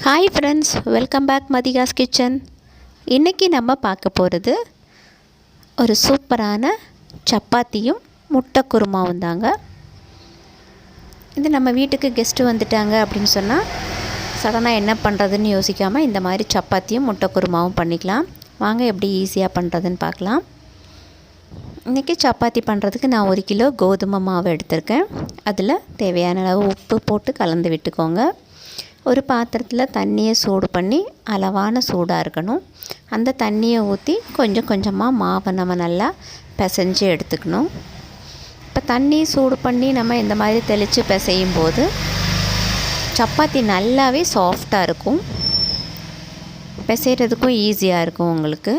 Hi friends, welcome back Madhika's kitchen. இன்றைக்கி நம்ம பார்க்க போகிறது ஒரு சூப்பரான சப்பாத்தியும் முட்டை குருமாவும் தாங்க. இது நம்ம வீட்டுக்கு கெஸ்ட்டு வந்துட்டாங்க அப்படின்னு சொன்னால் சடனாக என்ன பண்ணுறதுன்னு யோசிக்காமல் இந்த மாதிரி சப்பாத்தியும் முட்டை குருமாவும் பண்ணிக்கலாம். வாங்க எப்படி ஈஸியாக பண்ணுறதுன்னு பார்க்கலாம். இன்றைக்கி சப்பாத்தி பண்ணுறதுக்கு நான் 1 கிலோ கோதுமை மாவு எடுத்திருக்கேன். அதில் தேவையான அளவு உப்பு போட்டு கலந்து விட்டுக்கோங்க. ஒரு பாத்திரத்தில் தண்ணியை சூடு பண்ணி அளவான சூடாக இருக்கணும். அந்த தண்ணியை ஊற்றி கொஞ்சம் கொஞ்சமாக மாவை நம்ம நல்லா பிசைஞ்சு எடுத்துக்கணும். இப்போ தண்ணி சூடு பண்ணி நம்ம இந்த மாதிரி தெளித்து பிசையும் போது சப்பாத்தி நல்லாவே சாஃப்டாக இருக்கும். பிசைகிறதுக்கும் ஈஸியாக இருக்கும் உங்களுக்கு.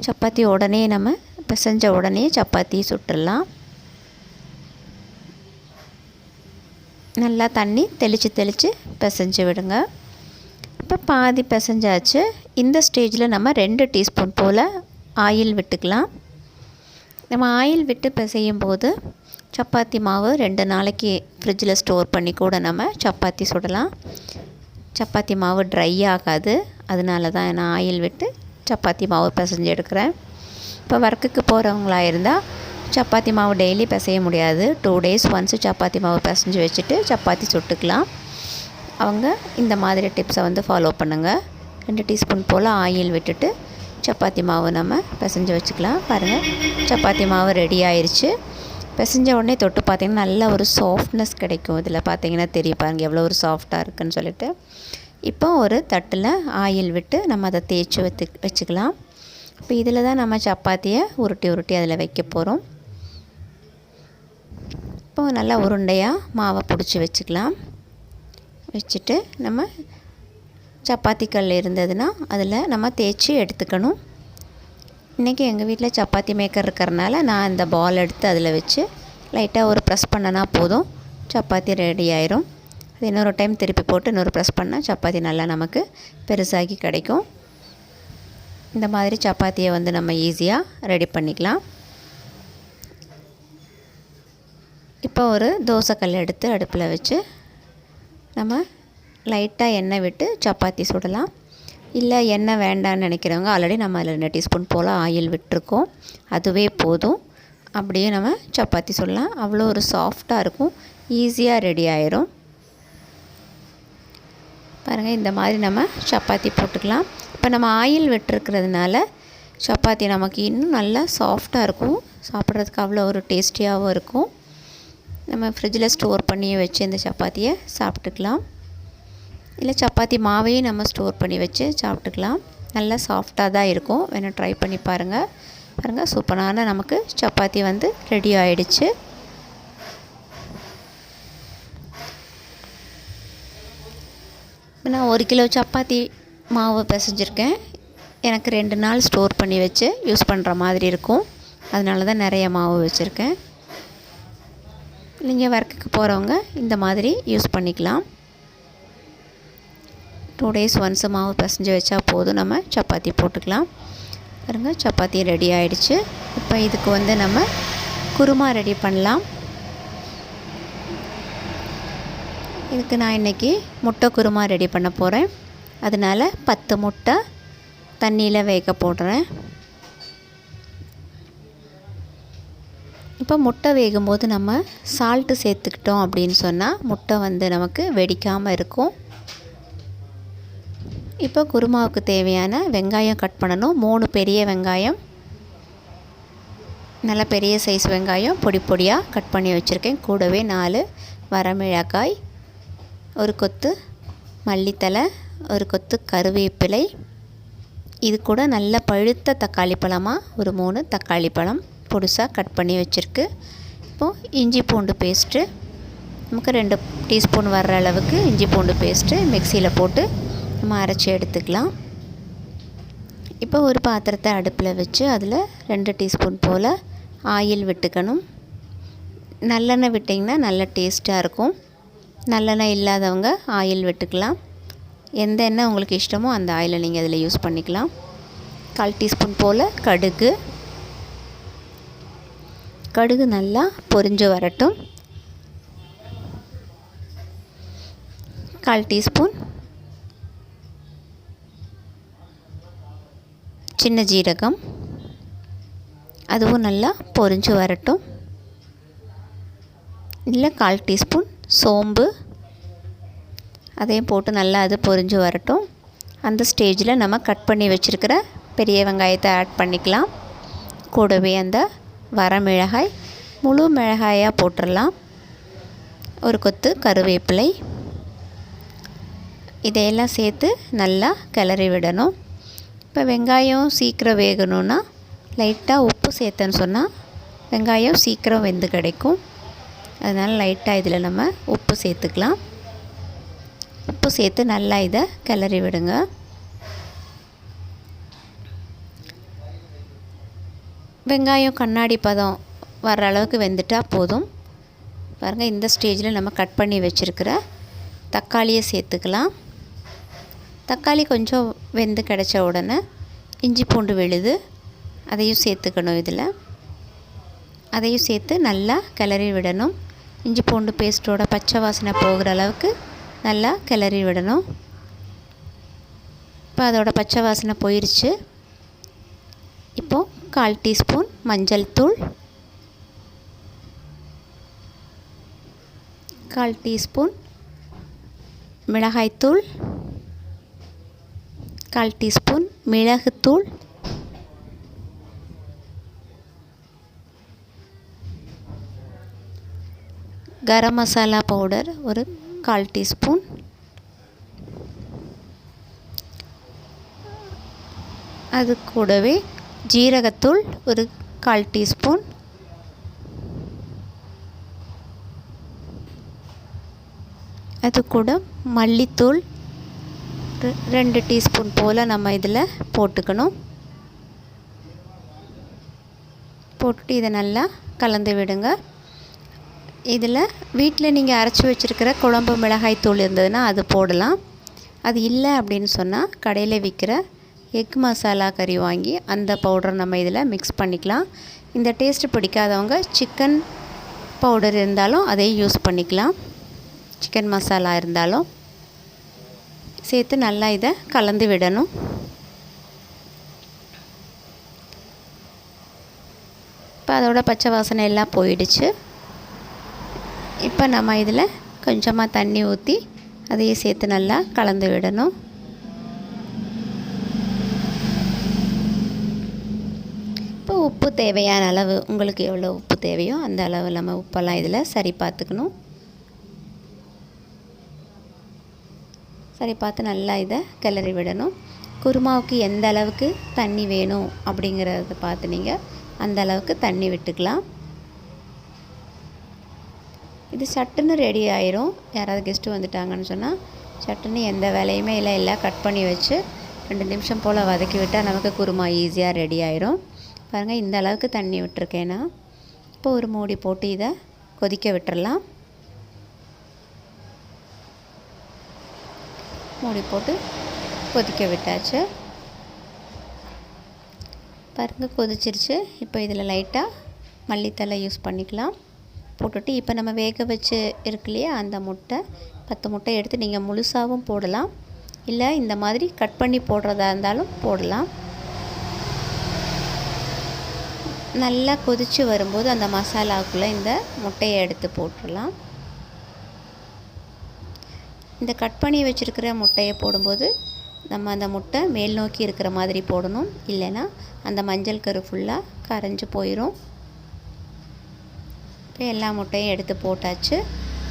சப்பாத்தி உடனே நம்ம பிசைஞ்ச உடனே சப்பாத்தி சுட்டுடலாம். நல்லா தண்ணி தெளித்து பிசைஞ்சு விடுங்க. இப்போ பாதி பிசைஞ்சாச்சு. இந்த ஸ்டேஜில் நம்ம 2 டீஸ்பூன் போல் ஆயில் விட்டுக்கலாம். நம்ம ஆயில் விட்டு பிசையும் போது சப்பாத்தி மாவு 2 நாளைக்கு ஃப்ரிட்ஜில் ஸ்டோர் பண்ணி கூட நம்ம சப்பாத்தி சுடலாம். சப்பாத்தி மாவு ட்ரை ஆகாது. அதனால தான் நான் ஆயில் விட்டு சப்பாத்தி மாவு பிசைஞ்சு எடுக்கிறேன். இப்போ ஒர்க்குக்கு போகிறவங்களா இருந்தால் சப்பாத்தி மாவு டெய்லி பிசைய முடியாது. 2 days ஒன்ஸ் சப்பாத்தி மாவு பிசைஞ்சு வச்சுட்டு சப்பாத்தி சுட்டுக்கலாம். அவங்க இந்த மாதிரி டிப்ஸை ஃபாலோ பண்ணுங்கள். 2 டீஸ்பூன் போல் ஆயில் விட்டுட்டு சப்பாத்தி மாவு நம்ம பிசைஞ்சு வச்சுக்கலாம். பாருங்கள், சப்பாத்தி மாவு ரெடி ஆயிடுச்சு. பிசைஞ்ச உடனே தொட்டு பார்த்திங்கன்னா நல்ல ஒரு சாஃப்ட்னஸ் கிடைக்கும். இதில் பார்த்திங்கன்னா தெரியும் பாருங்கள் எவ்வளோ ஒரு சாஃப்டாக இருக்குதுன்னு சொல்லிட்டு. இப்போ ஒரு தட்டில் ஆயில் விட்டு நம்ம அதை தேய்ச்சி வச்சுக்கலாம். இப்போ இதில் தான் நம்ம சப்பாத்தியை உருட்டி அதில் வைக்க போகிறோம். இப்போ நல்லா உருண்டையாக மாவை பிடிச்சி வச்சுக்கலாம். வச்சுட்டு நம்ம சப்பாத்தி கல் இருந்ததுன்னா அதில் நம்ம தேய்ச்சி எடுத்துக்கணும். இன்றைக்கி எங்கள் வீட்டில் சப்பாத்தி மேக்கர் இருக்கிறனால நான் இந்த பால் எடுத்து அதில் வச்சு லைட்டாக ஒரு ப்ரெஸ் பண்ணனா போதும், சப்பாத்தி ரெடி ஆயிரும். அது இன்னொரு டைம் திருப்பி போட்டு இன்னொரு ப்ரெஸ் பண்ணால் சப்பாத்தி நல்லா நமக்கு பெருசாகி கிடைக்கும். இந்த மாதிரி சப்பாத்தியை நம்ம ஈஸியாக ரெடி பண்ணிக்கலாம். இப்போ ஒரு தோசைக்கல் எடுத்து அடுப்பில் வச்சு நம்ம லைட்டாக எண்ணெய் விட்டு சப்பாத்தி சுடலாம். இல்லை எண்ணெய் வேண்டான்னு நினைக்கிறவங்க ஆல்ரெடி நம்ம அதில் 2 டீஸ்பூன் போல் ஆயில் விட்டுருக்கோம், அதுவே போதும். அப்படியே நம்ம சப்பாத்தி சுடலாம். அவ்வளோ ஒரு சாஃப்டாக இருக்கும், ஈஸியாக ரெடி ஆயிரும். பாருங்கள், இந்த மாதிரி நம்ம சப்பாத்தி போட்டுக்கலாம். இப்போ நம்ம ஆயில் விட்டுருக்கிறதுனால சப்பாத்தி நமக்கு இன்னும் நல்லா சாஃப்டாக இருக்கும். சாப்பிட்றதுக்கு அவ்வளோ ஒரு டேஸ்டியாகவும் இருக்கும். நம்ம ஃப்ரிட்ஜில் ஸ்டோர் பண்ணி வச்சு இந்த சப்பாத்தியை சாப்பிட்டுக்கலாம். இல்லை சப்பாத்தி மாவையும் நம்ம ஸ்டோர் பண்ணி வச்சு சாப்பிட்டுக்கலாம். நல்லா சாஃப்டாக தான் இருக்கும். வேணால் ட்ரை பண்ணி பாருங்கள். சூப்பரான நமக்கு சப்பாத்தி ரெடி ஆகிடுச்சு. நான் 1 கிலோ சப்பாத்தி மாவு பிசைஞ்சிருக்கேன். எனக்கு 2 நாள் ஸ்டோர் பண்ணி வச்சு யூஸ் பண்ணுற மாதிரி இருக்கும். அதனால தான் நிறைய மாவு வச்சுருக்கேன். நீங்கள் ஒர்க்குக்கு போகிறவங்க இந்த மாதிரி யூஸ் பண்ணிக்கலாம். 2 days ஒன்ஸ் மாவு பிசைஞ்சு வச்சா போதும், நம்ம சப்பாத்தி போட்டுக்கலாம். பாருங்கள், சப்பாத்தி ரெடி ஆகிடுச்சு. இப்போ இதுக்கு நம்ம குருமா ரெடி பண்ணலாம். இதுக்கு நான் இன்றைக்கி முட்டை குருமா ரெடி பண்ண போகிறேன். அதனால் 10 முட்டை தண்ணியில் வேக போடுறேன். இப்போ முட்டை வேகும்போது நம்ம சால்ட்டு சேர்த்துக்கிட்டோம் அப்படின்னு சொன்னால் முட்டை நமக்கு வெடிக்காமல் இருக்கும். இப்போ குருமாவுக்கு தேவையான வெங்காயம் கட் பண்ணணும். 3 பெரிய வெங்காயம், நல்ல பெரிய சைஸ் வெங்காயம் பொடியாக கட் பண்ணி வச்சுருக்கேன். கூடவே 4 வரமிளகாய், ஒரு கொத்து மல்லித்தலை, ஒரு கொத்து கருவேப்பிலை, இது கூட நல்ல பழுத்த தக்காளி பழமாக ஒரு 3 தக்காளி பழம் பொடிசாக கட் பண்ணி வச்சுருக்கு. இப்போது இஞ்சி பூண்டு பேஸ்ட்டு நமக்கு 2 டீஸ்பூன் வர்ற அளவுக்கு இஞ்சி பூண்டு பேஸ்ட்டு மிக்சியில் போட்டு நம்ம அரைச்சி எடுத்துக்கலாம். இப்போ ஒரு பாத்திரத்தை அடுப்பில் வச்சு அதில் 2 டீஸ்பூன் போல் ஆயில் விட்டுக்கணும். நல்லெண்ணெய் விட்டிங்கன்னா நல்ல டேஸ்ட்டாக இருக்கும். நல்லெண்ணெய் இல்லாதவங்க ஆயில் விட்டுக்கலாம். எந்த எண்ணெய் உங்களுக்கு இஷ்டமோ அந்த ஆயிலை நீங்கள் அதில் யூஸ் பண்ணிக்கலாம். 1/4 டீஸ்பூன் போல் கடுகு நல்லா பொரிஞ்சு வரட்டும். 1/4 டீஸ்பூன் சின்ன ஜீரகம், அதுவும் நல்லா பொரிஞ்சு வரட்டும். இல்லை 1/4 டீஸ்பூன் சோம்பு, அதையும் போட்டு நல்லா அது பொரிஞ்சு வரட்டும். அந்த ஸ்டேஜில் நம்ம கட் பண்ணி வச்சுருக்கிற பெரிய வெங்காயத்தை ஆட் பண்ணிக்கலாம். கூடவே அந்த வரமிளகாய், முழு மிளகாயாக போட்டுடலாம். ஒரு கொத்து கருவேப்பிலை, இதையெல்லாம் சேர்த்து நல்லா கிளறி விடணும். இப்போ வெங்காயம் சீக்கிரம் வேகணும்னா லைட்டாக உப்பு சேர்த்தேன்னு சொன்னால் வெங்காயம் சீக்கிரம் வெந்து கிடைக்கும். அதனால் லைட்டாக இதில் நம்ம உப்பு சேர்த்துக்கலாம். உப்பு சேர்த்து நல்லா இதை கிளறி விடுங்க. வெங்காயம் கண்ணாடி பதம் வர்ற அளவுக்கு வெந்துட்டால் போதும். பாருங்கள், இந்த ஸ்டேஜில் நம்ம கட் பண்ணி வச்சுருக்கிற தக்காளியை சேர்த்துக்கலாம். தக்காளி கொஞ்சம் வெந்து கிடச்ச உடனே இஞ்சி பூண்டு விழுது அதையும் சேர்த்துக்கணும். இதில் அதையும் சேர்த்து நல்லா கிளறி விடணும். இஞ்சி பூண்டு பேஸ்ட்டோட பச்சை வாசனை போகிற அளவுக்கு நல்லா கிளறி விடணும். இப்போ அதோட பச்சை வாசனை போயிடுச்சு. இப்போது 1/4 டீஸ்பூன் மஞ்சள் தூள், 1/4 டீஸ்பூன் மிளகாய்த்தூள், 1/4 டீஸ்பூன் மிளகுத்தூள், கரம் மசாலா பவுடர் ஒரு 1/4 டீஸ்பூன், அது கூடவே ஜீரகத்தூள் ஒரு 1/4 டீஸ்பூன், அது கூட மல்லித்தூள் 2 டீஸ்பூன் போல் நம்ம இதில் போட்டுக்கணும். போட்டுட்டு இதை நல்லா கலந்து விடுங்க. இதில் வீட்டில் நீங்கள் அரைச்சி வச்சுருக்கிற குழம்பு மிளகாய் தூள் இருந்ததுன்னா அது போடலாம். அது இல்லை அப்படின்னு சொன்னால் கடையில் விற்கிற எக் மசாலா கறி வாங்கி அந்த பவுடரை நம்ம இதில் மிக்ஸ் பண்ணிக்கலாம். இந்த டேஸ்ட்டு பிடிக்காதவங்க சிக்கன் பவுடர் இருந்தாலும் அதை யூஸ் பண்ணிக்கலாம். சிக்கன் மசாலா இருந்தாலும் சேர்த்து நல்லா இதை கலந்து விடணும். இப்போ அதோட பச்சை வாசனை எல்லாம் போயிடுச்சு. இப்போ நம்ம இதில் கொஞ்சமாக தண்ணி ஊற்றி அதையே சேர்த்து நல்லா கலந்து விடணும். இப்போ உப்பு தேவையான அளவு, உங்களுக்கு எவ்வளோ உப்பு தேவையோ அந்த அளவு நம்ம உப்பெல்லாம் இதில் சரி பார்த்துக்கணும். சரி பார்த்து நல்லா இதை கிளறி விடணும். குருமாவுக்கு எந்த அளவுக்கு தண்ணி வேணும் அப்படிங்கிறத பார்த்து நீங்கள் அந்த அளவுக்கு தண்ணி விட்டுக்கலாம். இது சட்டுன்னு ரெடி ஆயிரும். யாராவது கெஸ்ட்டு வந்துட்டாங்கன்னு சொன்னால் சட்டுன்னு எந்த வேலையுமே இல்லை, எல்லாம் கட் பண்ணி வச்சு 2 நிமிஷம் போல் வதக்கி விட்டால் நமக்கு குருமா ஈஸியாக ரெடி ஆயிரும். பாருங்கள், இந்த அளவுக்கு தண்ணி விட்டுருக்கேன்னா இப்போ ஒரு மூடி போட்டு இதை கொதிக்க விட்டுறலாம். மூடி போட்டு கொதிக்க விட்டாச்சு. பாருங்கள், கொதிச்சிருச்சு. இப்போ இதில் லைட்டாக மல்லித்தலை யூஸ் பண்ணிக்கலாம். போட்டுட்டு இப்போ நம்ம வேக வச்சு இருக்கு இல்லையா, அந்த முட்டை 10 முட்டை எடுத்து நீங்கள் முழுசாகவும் போடலாம், இல்லை இந்த மாதிரி கட் பண்ணி போடுறதா இருந்தாலும் போடலாம். நல்லா கொதித்து வரும்போது அந்த மசாலாவுக்குள்ளே இந்த முட்டையை எடுத்து போட்டுடலாம். இந்த கட் பண்ணி வச்சுருக்கிற முட்டையை போடும்போது நம்ம அந்த முட்டை மேல் நோக்கி இருக்கிற மாதிரி போடணும், இல்லைன்னா அந்த மஞ்சள் கரு ஃபுல்லாக கரைஞ்சி போயிடும். இப்போ எல்லா முட்டையும் எடுத்து போட்டாச்சு.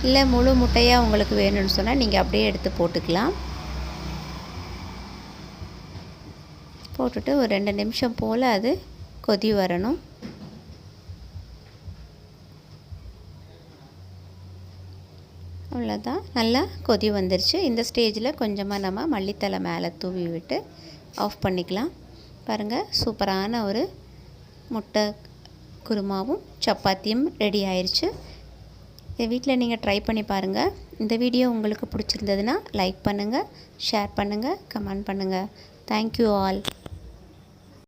இல்லை முழு முட்டையாக உங்களுக்கு வேணும்னு சொன்னால் நீங்கள் அப்படியே எடுத்து போட்டுக்கலாம். போட்டுட்டு ஒரு 2 நிமிஷம் போல் அது கொதி வரணும். அவ்வளோதான், நல்லா கொதி வந்துருச்சு. இந்த ஸ்டேஜில் கொஞ்சமாக நம்ம மல்லித்தலை மேலே தூவி விட்டு ஆஃப் பண்ணிக்கலாம். பாருங்கள், சூப்பரான ஒரு முட்டை குருமாவும் சப்பாத்தியும் ரெடி ஆயிடுச்சு. இதை வீட்டில் நீங்கள் ட்ரை பண்ணி பாருங்கள். இந்த வீடியோ உங்களுக்கு பிடிச்சிருந்ததுன்னா லைக் பண்ணுங்கள், ஷேர் பண்ணுங்கள், கமெண்ட் பண்ணுங்கள். Thank you all.